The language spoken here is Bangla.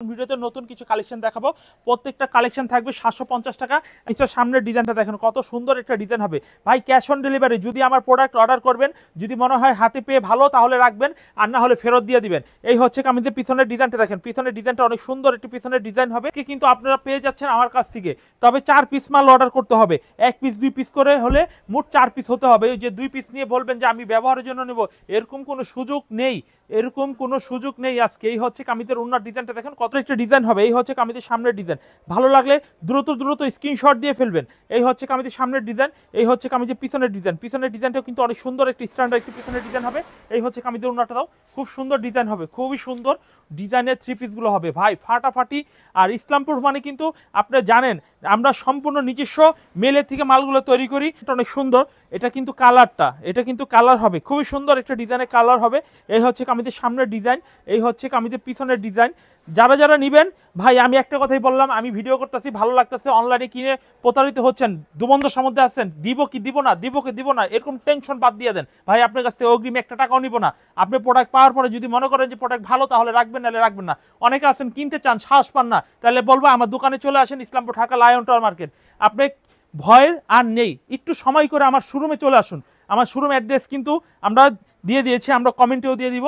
ভিডিওতে নতুন কিছু কালেকশন দেখাবো। প্রত্যেকটা কালেকশন থাকবে 750 টাকা। নিচের সামনের ডিজাইনটা দেখেন কত সুন্দর একটা ডিজাইন হবে ভাই। ক্যাশ অন ডেলিভারি, যদি আমার প্রোডাক্ট অর্ডার করবেন, যদি মনে হয় হাতে পেয়ে ভালো তাহলে রাখবেন, আর না হলে ফেরত দিয়ে দিবেন। এই হচ্ছে কামিজের পিছনের ডিজাইনটা দেখেন, পিছনের ডিজাইনটা অনেক সুন্দর একটি পিছনের ডিজাইন হবে, কিন্তু আপনারা পেয়ে যাচ্ছেন আমার কাছ থেকে। তবে 4 পিস মাল অর্ডার করতে হবে, 1 পিস 2 পিস করে হলে মোট 4 পিস হতে হবে। ওই যে 2 পিস নিয়ে বলবেন যে আমি ব্যবহারের জন্য নেব, এরকম কোনো সুযোগ নেই, এরকম কোনো সুযোগ নেই আজকে। এই হচ্ছে কামিজের ওনার ডিজাইনটা দেখেন কত একটা ডিজাইন হবে। এই হচ্ছে কামিজের সামনের ডিজাইন, ভালো লাগলে দ্রুত দ্রুত স্ক্রিনশট দিয়ে ফেলবেন। এই হচ্ছে কামিজের সামনের ডিজাইন, এই হচ্ছে কামিজের পিছনের ডিজাইন। পিছনের ডিজাইনটাও কিন্তু অনেক সুন্দর একটি স্ট্যান্ডার্ড একটি পিছনের ডিজাইন হবে। এই হচ্ছে কামিজের ওনাটাও খুব সুন্দর ডিজাইন হবে, খুবই সুন্দর ডিজাইনের 3 পিসগুলো হবে ভাই, ফাটাফাটি। আর ইসলামপুর মানে কিন্তু আপনারা জানেন আমরা সম্পূর্ণ নিজস্ব মেলের থেকে মালগুলো তৈরি করি। এটা অনেক সুন্দর, এটা কিন্তু কালারটা, এটা কিন্তু কালার হবে খুবই সুন্দর একটা ডিজাইনের কালার হবে। এই হচ্ছে কামিজের সামনের ডিজাইন, এই হচ্ছে কামিজের পিছনের ডিজাইন। যারা যারা নেবেন ভাই, আমি একটা কথাই বললাম, আমি ভিডিও করতেছি ভালো লাগতেছে, অনলাইনে কিনে প্রতারিত হচ্ছেন, দুবন্ধর মধ্যে আছেন, দিব কি দিব না, দিব কি দিব না, এরকম টেনশন বাদ দিয়ে দেন ভাই। আপনার কাছ থেকে অগ্রিম 1 টাকাও নিব না। আপনি প্রোডাক্ট পাওয়ার পরে যদি মনে করেন যে প্রোডাক্ট ভালো তাহলে রাখবেন, নাহলে রাখবেন না। অনেকে আছেন কিনতে চান সাহস পান না, তাহলে বলবো আমার দোকানে চলে আসেন, Islampur Dhaka lion tower market. আপনি ভয়ের আর নেই, একটু সময় করে আমার শোরুমে চলে আসুন। আমার শোরুম অ্যাড্রেস কিন্তু আমরা দিয়ে দিয়েছি, আমরা কমেন্টেও দিয়ে দিব।